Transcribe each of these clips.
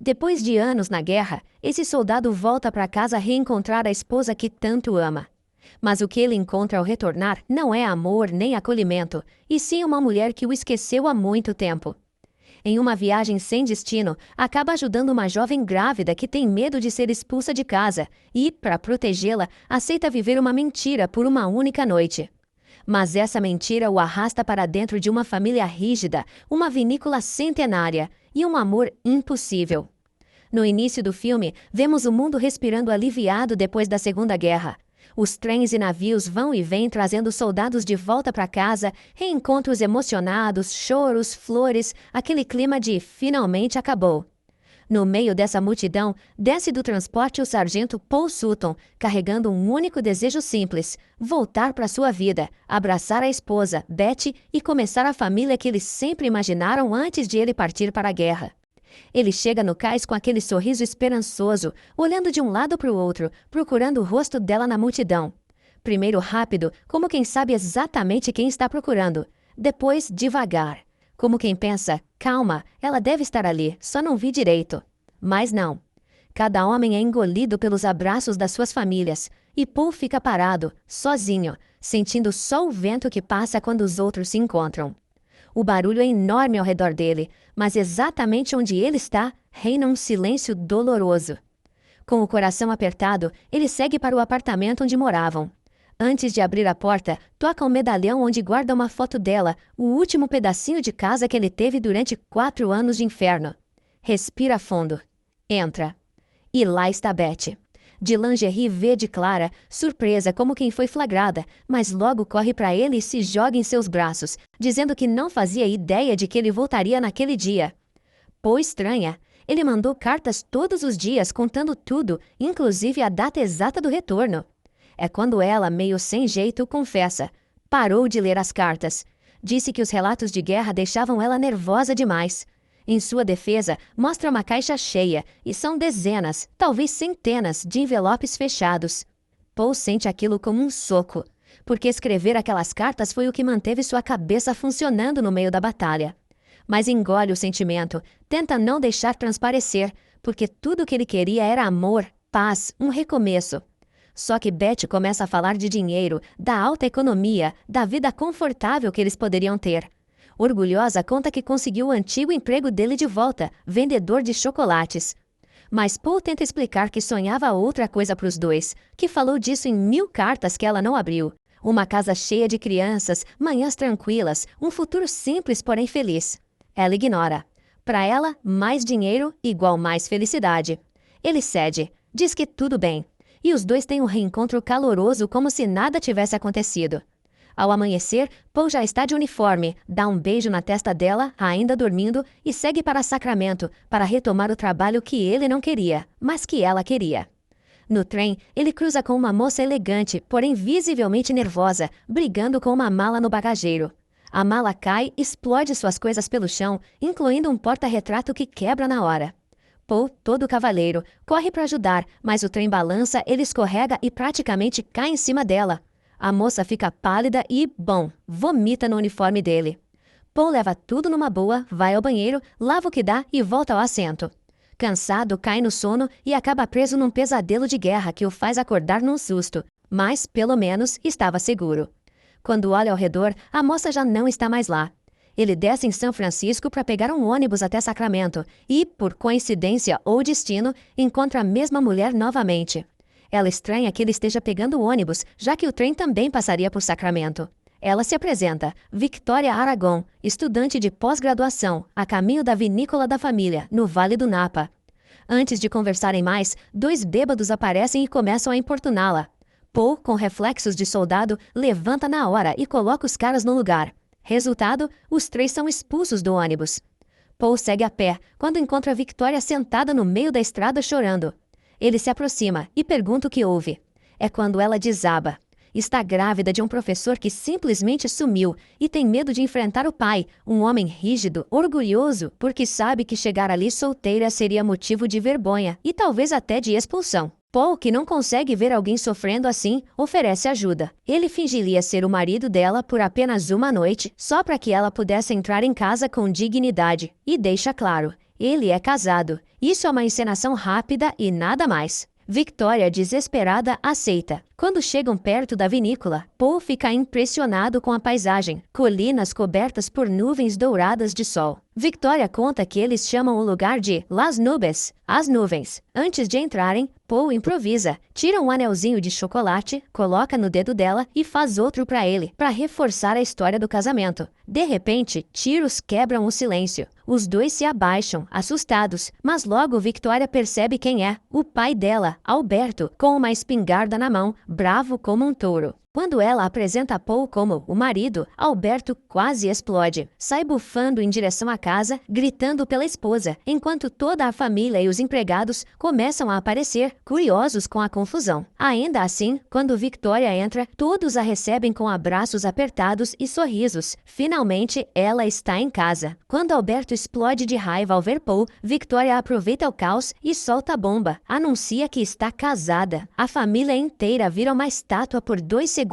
Depois de anos na guerra, esse soldado volta para casa reencontrar a esposa que tanto ama. Mas o que ele encontra ao retornar não é amor nem acolhimento, e sim uma mulher que o esqueceu há muito tempo. Em uma viagem sem destino, acaba ajudando uma jovem grávida que tem medo de ser expulsa de casa e, para protegê-la, aceita viver uma mentira por uma única noite. Mas essa mentira o arrasta para dentro de uma família rígida, uma vinícola centenária e um amor impossível. No início do filme, vemos o mundo respirando aliviado depois da Segunda Guerra. Os trens e navios vão e vêm trazendo soldados de volta para casa, reencontros emocionados, choros, flores, aquele clima de finalmente acabou. No meio dessa multidão, desce do transporte o sargento Paul Sutton, carregando um único desejo simples: voltar para sua vida, abraçar a esposa, Betty, e começar a família que eles sempre imaginaram antes de ele partir para a guerra. Ele chega no cais com aquele sorriso esperançoso, olhando de um lado para o outro, procurando o rosto dela na multidão. Primeiro rápido, como quem sabe exatamente quem está procurando. Depois, devagar, como quem pensa, calma, ela deve estar ali, só não vi direito. Mas não. Cada homem é engolido pelos abraços das suas famílias, e Paul fica parado, sozinho, sentindo só o vento que passa quando os outros se encontram. O barulho é enorme ao redor dele, mas exatamente onde ele está, reina um silêncio doloroso. Com o coração apertado, ele segue para o apartamento onde moravam. Antes de abrir a porta, toca um medalhão onde guarda uma foto dela, o último pedacinho de casa que ele teve durante 4 anos de inferno. Respira fundo. Entra. E lá está Betty. De lingerie verde clara, surpresa como quem foi flagrada, mas logo corre para ele e se joga em seus braços, dizendo que não fazia ideia de que ele voltaria naquele dia. Pô, estranha. Ele mandou cartas todos os dias contando tudo, inclusive a data exata do retorno. É quando ela, meio sem jeito, confessa. Parou de ler as cartas. Disse que os relatos de guerra deixavam ela nervosa demais. Em sua defesa, mostra uma caixa cheia, e são dezenas, talvez centenas, de envelopes fechados. Paul sente aquilo como um soco, porque escrever aquelas cartas foi o que manteve sua cabeça funcionando no meio da batalha. Mas engole o sentimento, tenta não deixar transparecer, porque tudo o que ele queria era amor, paz, um recomeço. Só que Betty começa a falar de dinheiro, da alta economia, da vida confortável que eles poderiam ter. Orgulhosa, conta que conseguiu o antigo emprego dele de volta, vendedor de chocolates. Mas Paul tenta explicar que sonhava outra coisa para os dois, que falou disso em 1000 cartas que ela não abriu. Uma casa cheia de crianças, manhãs tranquilas, um futuro simples porém feliz. Ela ignora. Para ela, mais dinheiro igual mais felicidade. Ele cede, diz que tudo bem. E os dois têm um reencontro caloroso como se nada tivesse acontecido. Ao amanhecer, Paul já está de uniforme, dá um beijo na testa dela, ainda dormindo, e segue para Sacramento, para retomar o trabalho que ele não queria, mas que ela queria. No trem, ele cruza com uma moça elegante, porém visivelmente nervosa, brigando com uma mala no bagageiro. A mala cai e explode suas coisas pelo chão, incluindo um porta-retrato que quebra na hora. Paul, todo cavaleiro, corre para ajudar, mas o trem balança, ele escorrega e praticamente cai em cima dela. A moça fica pálida e, bom, vomita no uniforme dele. Paul leva tudo numa boa, vai ao banheiro, lava o que dá e volta ao assento. Cansado, cai no sono e acaba preso num pesadelo de guerra que o faz acordar num susto, mas, pelo menos, estava seguro. Quando olha ao redor, a moça já não está mais lá. Ele desce em São Francisco para pegar um ônibus até Sacramento e, por coincidência ou destino, encontra a mesma mulher novamente. Ela estranha que ele esteja pegando o ônibus, já que o trem também passaria por Sacramento. Ela se apresenta, Victoria Aragon, estudante de pós-graduação, a caminho da vinícola da família, no Vale do Napa. Antes de conversarem mais, 2 bêbados aparecem e começam a importuná-la. Paul, com reflexos de soldado, levanta na hora e coloca os caras no lugar. Resultado, os 3 são expulsos do ônibus. Paul segue a pé, quando encontra Victoria sentada no meio da estrada chorando. Ele se aproxima e pergunta o que houve. É quando ela desaba. Está grávida de um professor que simplesmente sumiu e tem medo de enfrentar o pai, um homem rígido, orgulhoso, porque sabe que chegar ali solteira seria motivo de vergonha e talvez até de expulsão. Paul, que não consegue ver alguém sofrendo assim, oferece ajuda. Ele fingiria ser o marido dela por apenas uma noite, só para que ela pudesse entrar em casa com dignidade. E deixa claro, ele é casado. Isso é uma encenação rápida e nada mais. Victoria, desesperada, aceita. Quando chegam perto da vinícola, Paul fica impressionado com a paisagem, colinas cobertas por nuvens douradas de sol. Victoria conta que eles chamam o lugar de Las Nubes, as nuvens. Antes de entrarem, Paul improvisa, tira um anelzinho de chocolate, coloca no dedo dela e faz outro para ele, para reforçar a história do casamento. De repente, tiros quebram o silêncio. Os dois se abaixam, assustados, mas logo Victoria percebe quem é, o pai dela, Alberto, com uma espingarda na mão, bravo como um touro. Quando ela apresenta Paul como o marido, Alberto quase explode. Sai bufando em direção à casa, gritando pela esposa, enquanto toda a família e os empregados começam a aparecer, curiosos com a confusão. Ainda assim, quando Victoria entra, todos a recebem com abraços apertados e sorrisos. Finalmente, ela está em casa. Quando Alberto explode de raiva ao ver Paul, Victoria aproveita o caos e solta a bomba. Anuncia que está casada. A família inteira vira uma estátua por 2 segundos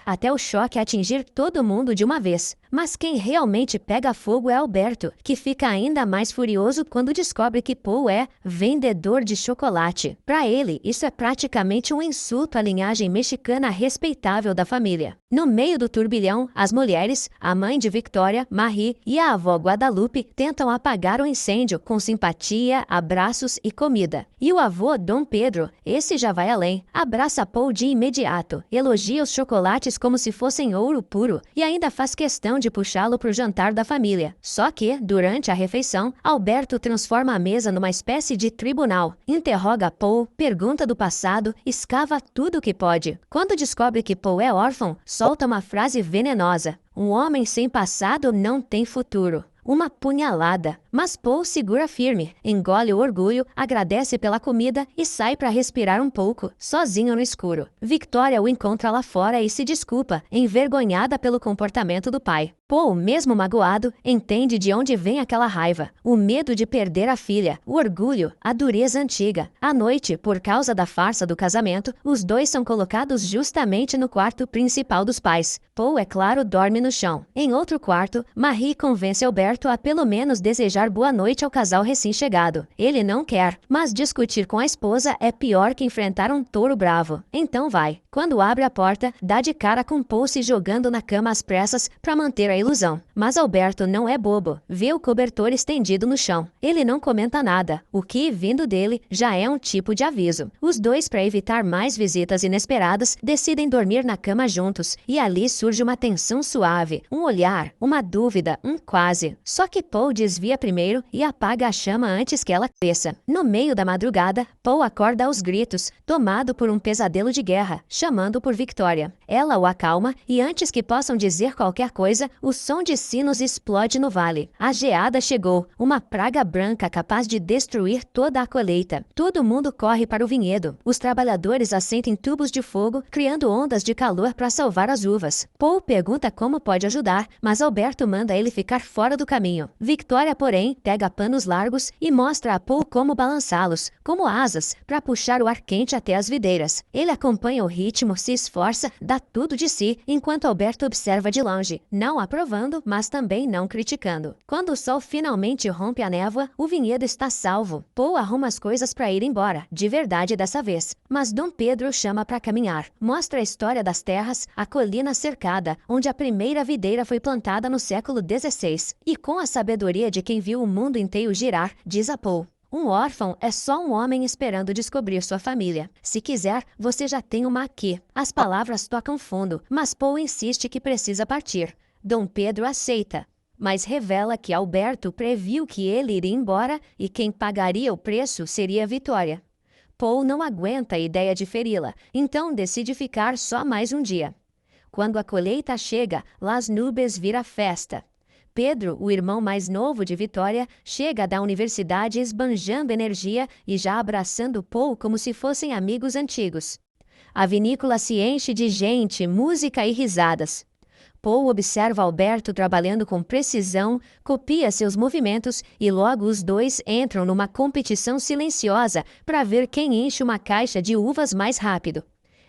até o choque atingir todo mundo de uma vez. Mas quem realmente pega fogo é Alberto, que fica ainda mais furioso quando descobre que Paul é vendedor de chocolate. Para ele, isso é praticamente um insulto à linhagem mexicana respeitável da família. No meio do turbilhão, as mulheres, a mãe de Victoria, Marie, e a avó Guadalupe tentam apagar o incêndio com simpatia, abraços e comida. E o avô Dom Pedro, esse já vai além, abraça Paul de imediato, elogia os chocolates como se fossem ouro puro e ainda faz questão de puxá-lo para o jantar da família. Só que, durante a refeição, Alberto transforma a mesa numa espécie de tribunal, interroga Paul, pergunta do passado, escava tudo o que pode. Quando descobre que Paul é órfão, solta uma frase venenosa: "Um homem sem passado não tem futuro." Uma punhalada. Mas Paul segura firme, engole o orgulho, agradece pela comida e sai para respirar um pouco, sozinho no escuro. Victoria o encontra lá fora e se desculpa, envergonhada pelo comportamento do pai. Paul, mesmo magoado, entende de onde vem aquela raiva, o medo de perder a filha, o orgulho, a dureza antiga. À noite, por causa da farsa do casamento, os dois são colocados justamente no quarto principal dos pais. Paul, é claro, dorme no chão. Em outro quarto, Marie convence Alberto a pelo menos desejar boa noite ao casal recém-chegado. Ele não quer, mas discutir com a esposa é pior que enfrentar um touro bravo. Então vai. Quando abre a porta, dá de cara com Paul se jogando na cama às pressas para manter a ilusão. Mas Alberto não é bobo. Vê o cobertor estendido no chão. Ele não comenta nada, o que, vindo dele, já é um tipo de aviso. Os dois, para evitar mais visitas inesperadas, decidem dormir na cama juntos, e ali surge uma tensão suave, um olhar, uma dúvida, um quase. Só que Paul desvia primeiro e apaga a chama antes que ela cresça. No meio da madrugada, Paul acorda aos gritos, tomado por um pesadelo de guerra, chamando por Victoria. Ela o acalma e antes que possam dizer qualquer coisa, o som de sinos explode no vale. A geada chegou, uma praga branca capaz de destruir toda a colheita. Todo mundo corre para o vinhedo. Os trabalhadores acendem tubos de fogo, criando ondas de calor para salvar as uvas. Paul pergunta como pode ajudar, mas Alberto manda ele ficar fora do caminho. Victoria, porém, pega panos largos e mostra a Paul como balançá-los, como asas, para puxar o ar quente até as videiras. Ele acompanha o ritmo, se esforça, dá tudo de si, enquanto Alberto observa de longe, não aprovando, mas também não criticando. Quando o sol finalmente rompe a névoa, o vinhedo está salvo. Paul arruma as coisas para ir embora, de verdade dessa vez. Mas Dom Pedro chama para caminhar. Mostra a história das terras, a colina cercada, onde a primeira videira foi plantada no século XVI. E com a sabedoria de quem viu o mundo inteiro girar, diz a Paul: "Um órfão é só um homem esperando descobrir sua família. Se quiser, você já tem uma aqui." As palavras tocam fundo, mas Paul insiste que precisa partir. Dom Pedro aceita, mas revela que Alberto previu que ele iria embora e quem pagaria o preço seria Victoria. Paul não aguenta a ideia de feri-la, então decide ficar só mais um dia. Quando a colheita chega, Las Nubes vira festa. Pedro, o irmão mais novo de Victoria, chega da universidade esbanjando energia e já abraçando Paul como se fossem amigos antigos. A vinícola se enche de gente, música e risadas. Paul observa Alberto trabalhando com precisão, copia seus movimentos e logo os dois entram numa competição silenciosa para ver quem enche uma caixa de uvas mais rápido.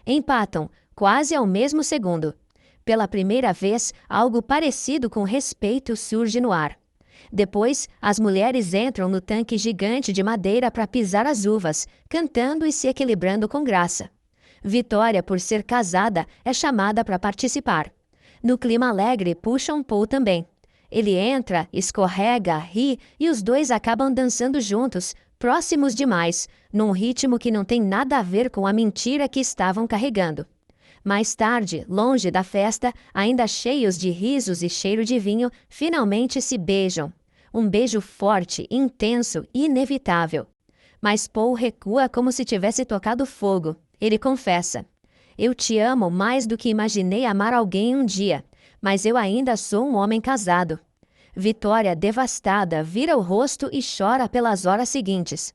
Empatam, quase ao mesmo segundo. Pela primeira vez, algo parecido com respeito surge no ar. Depois, as mulheres entram no tanque gigante de madeira para pisar as uvas, cantando e se equilibrando com graça. Vitória, por ser casada, é chamada para participar. No clima alegre, puxam Paul também. Ele entra, escorrega, ri e os dois acabam dançando juntos, próximos demais, num ritmo que não tem nada a ver com a mentira que estavam carregando. Mais tarde, longe da festa, ainda cheios de risos e cheiro de vinho, finalmente se beijam. Um beijo forte, intenso e inevitável. Mas Paul recua como se tivesse tocado fogo. Ele confessa: "Eu te amo mais do que imaginei amar alguém um dia, mas eu ainda sou um homem casado." Vitória, devastada, vira o rosto e chora pelas horas seguintes.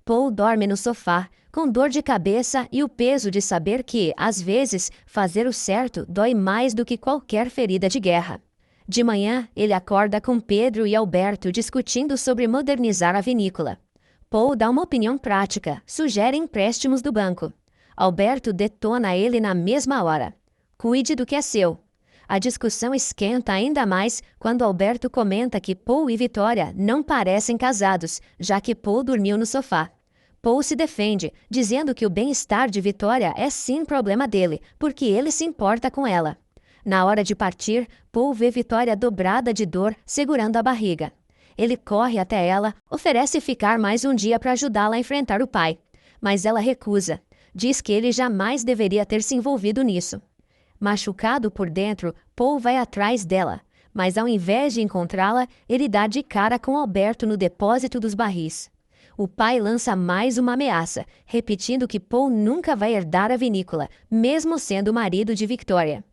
Paul dorme no sofá, com dor de cabeça e o peso de saber que, às vezes, fazer o certo dói mais do que qualquer ferida de guerra. De manhã, ele acorda com Pedro e Alberto discutindo sobre modernizar a vinícola. Paul dá uma opinião prática, sugere empréstimos do banco. Alberto detona ele na mesma hora. "Cuide do que é seu." A discussão esquenta ainda mais quando Alberto comenta que Paul e Vitória não parecem casados, já que Paul dormiu no sofá. Paul se defende, dizendo que o bem-estar de Vitória é sim problema dele, porque ele se importa com ela. Na hora de partir, Paul vê Vitória dobrada de dor, segurando a barriga. Ele corre até ela, oferece ficar mais um dia para ajudá-la a enfrentar o pai. Mas ela recusa. Diz que ele jamais deveria ter se envolvido nisso. Machucado por dentro, Paul vai atrás dela. Mas ao invés de encontrá-la, ele dá de cara com Alberto no depósito dos barris. O pai lança mais uma ameaça, repetindo que Paul nunca vai herdar a vinícola, mesmo sendo o marido de Victoria.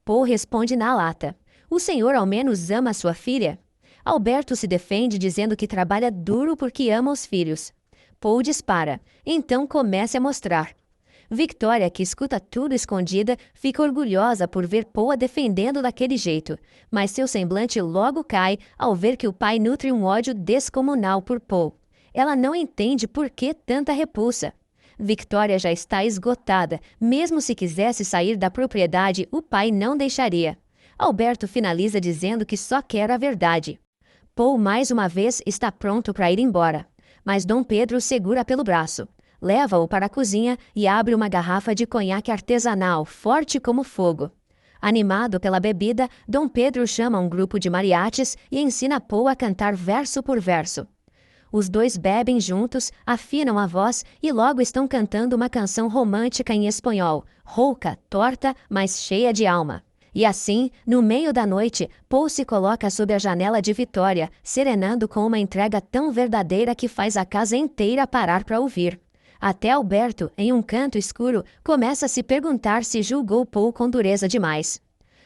Paul responde na lata: "O senhor ao menos ama sua filha?" Alberto se defende dizendo que trabalha duro porque ama os filhos. Paul dispara, então comece a mostrar. Victoria, que escuta tudo escondida, fica orgulhosa por ver Paul a defendendo daquele jeito, mas seu semblante logo cai ao ver que o pai nutre um ódio descomunal por Paul. Ela não entende por que tanta repulsa. Victoria já está esgotada. Mesmo se quisesse sair da propriedade, o pai não deixaria. Alberto finaliza dizendo que só quer a verdade. Paul mais uma vez está pronto para ir embora, mas Dom Pedro o segura pelo braço. Leva-o para a cozinha e abre uma garrafa de conhaque artesanal, forte como fogo. Animado pela bebida, Dom Pedro chama um grupo de mariachis e ensina Paul a cantar verso por verso. Os dois bebem juntos, afinam a voz e logo estão cantando uma canção romântica em espanhol, rouca, torta, mas cheia de alma. E assim, no meio da noite, Paul se coloca sob a janela de Vitória, serenando com uma entrega tão verdadeira que faz a casa inteira parar para ouvir. Até Alberto, em um canto escuro, começa a se perguntar se julgou Paul com dureza demais.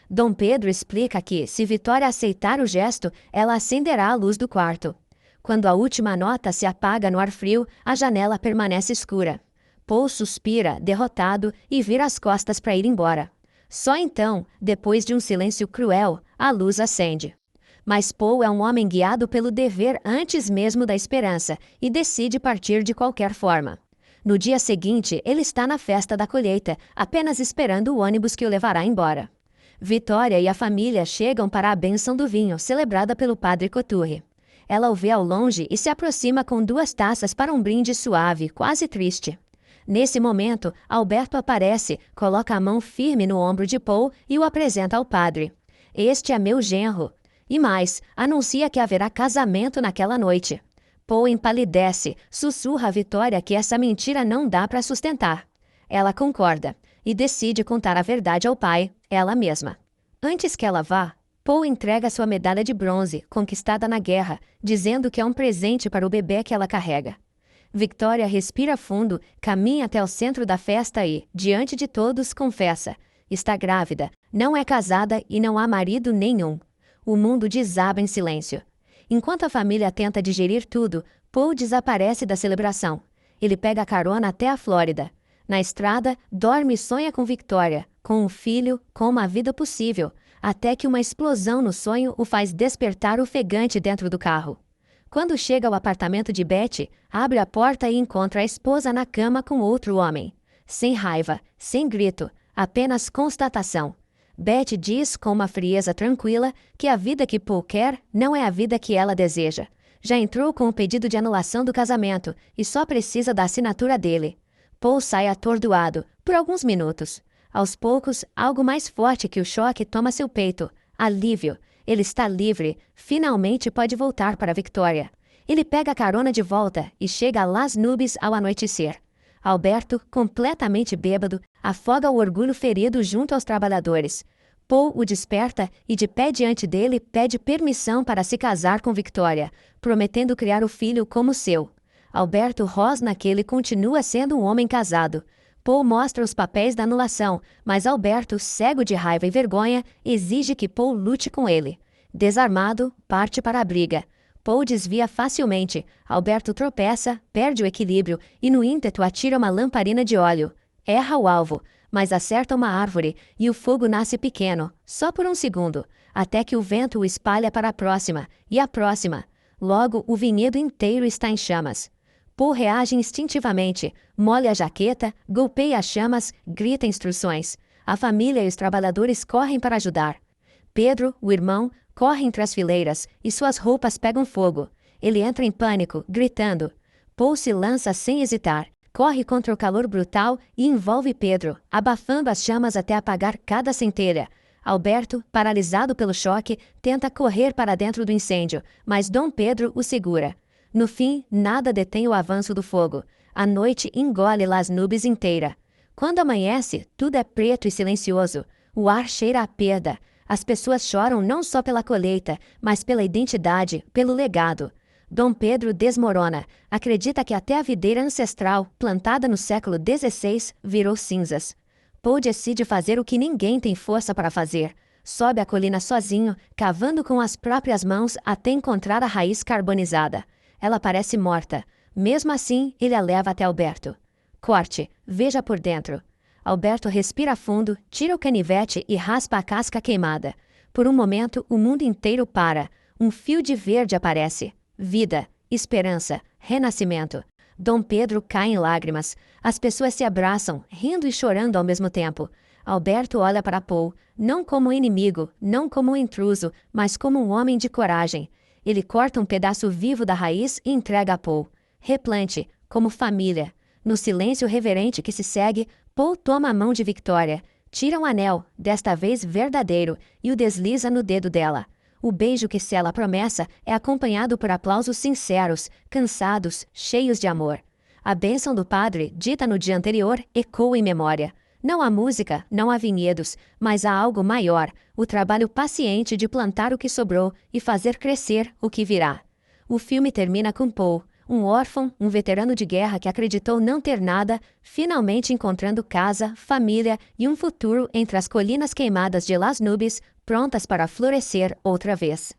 Dom Pedro explica que, se Vitória aceitar o gesto, ela acenderá a luz do quarto. Quando a última nota se apaga no ar frio, a janela permanece escura. Paul suspira, derrotado, e vira as costas para ir embora. Só então, depois de um silêncio cruel, a luz acende. Mas Paul é um homem guiado pelo dever antes mesmo da esperança e decide partir de qualquer forma. No dia seguinte, ele está na festa da colheita, apenas esperando o ônibus que o levará embora. Vitória e a família chegam para a bênção do vinho, celebrada pelo padre Coturre. Ela o vê ao longe e se aproxima com 2 taças para um brinde suave, quase triste. Nesse momento, Alberto aparece, coloca a mão firme no ombro de Paul e o apresenta ao padre. "Este é meu genro." E mais, anuncia que haverá casamento naquela noite. Paul empalidece, sussurra a Vitória que essa mentira não dá para sustentar. Ela concorda e decide contar a verdade ao pai, ela mesma. Antes que ela vá, Paul entrega sua medalha de bronze, conquistada na guerra, dizendo que é um presente para o bebê que ela carrega. Victoria respira fundo, caminha até o centro da festa e, diante de todos, confessa: está grávida, não é casada e não há marido nenhum. O mundo desaba em silêncio. Enquanto a família tenta digerir tudo, Paul desaparece da celebração. Ele pega a carona até a Flórida. Na estrada, dorme e sonha com Victoria, com um filho, com uma vida possível, até que uma explosão no sonho o faz despertar ofegante dentro do carro. Quando chega ao apartamento de Betty, abre a porta e encontra a esposa na cama com outro homem. Sem raiva, sem grito, apenas constatação. Betty diz com uma frieza tranquila que a vida que Paul quer não é a vida que ela deseja. Já entrou com o pedido de anulação do casamento e só precisa da assinatura dele. Paul sai atordoado, por alguns minutos. Aos poucos, algo mais forte que o choque toma seu peito. Alívio. Ele está livre. Finalmente pode voltar para Victoria. Ele pega a carona de volta e chega a Las Nubes ao anoitecer. Alberto, completamente bêbado, afoga o orgulho ferido junto aos trabalhadores. Paul o desperta e, de pé diante dele, pede permissão para se casar com Victoria, prometendo criar o filho como seu. Alberto rosna que ele continua sendo um homem casado. Paul mostra os papéis da anulação, mas Alberto, cego de raiva e vergonha, exige que Paul lute com ele. Desarmado, parte para a briga. Paul desvia facilmente. Alberto tropeça, perde o equilíbrio e no ímpeto atira uma lamparina de óleo. Erra o alvo, mas acerta uma árvore e o fogo nasce pequeno, só por um segundo, até que o vento o espalha para a próxima e a próxima. Logo, o vinhedo inteiro está em chamas. Paul reage instintivamente, molha a jaqueta, golpeia as chamas, grita instruções. A família e os trabalhadores correm para ajudar. Pedro, o irmão, corre entre as fileiras e suas roupas pegam fogo. Ele entra em pânico, gritando. Paul se lança sem hesitar, corre contra o calor brutal e envolve Pedro, abafando as chamas até apagar cada centelha. Alberto, paralisado pelo choque, tenta correr para dentro do incêndio, mas Dom Pedro o segura. No fim, nada detém o avanço do fogo. A noite engole Las Nubes inteira. Quando amanhece, tudo é preto e silencioso. O ar cheira a perda. As pessoas choram não só pela colheita, mas pela identidade, pelo legado. Dom Pedro desmorona. Acredita que até a videira ancestral, plantada no século XVI, virou cinzas. Paul decide fazer o que ninguém tem força para fazer. Sobe a colina sozinho, cavando com as próprias mãos até encontrar a raiz carbonizada. Ela parece morta. Mesmo assim, ele a leva até Alberto. Corte. Veja por dentro. Alberto respira fundo, tira o canivete e raspa a casca queimada. Por um momento, o mundo inteiro para. Um fio de verde aparece. Vida, esperança, renascimento. Dom Pedro cai em lágrimas. As pessoas se abraçam, rindo e chorando ao mesmo tempo. Alberto olha para Paul, não como um inimigo, não como um intruso, mas como um homem de coragem. Ele corta um pedaço vivo da raiz e entrega a Paul. Replante, como família. No silêncio reverente que se segue, Paul toma a mão de Victoria, tira um anel, desta vez verdadeiro, e o desliza no dedo dela. O beijo que sela a promessa é acompanhado por aplausos sinceros, cansados, cheios de amor. A bênção do padre, dita no dia anterior, ecoa em memória. Não há música, não há vinhedos, mas há algo maior, o trabalho paciente de plantar o que sobrou e fazer crescer o que virá. O filme termina com Paul, um órfão, um veterano de guerra que acreditou não ter nada, finalmente encontrando casa, família e um futuro entre as colinas queimadas de Las Nubes, prontas para florescer outra vez.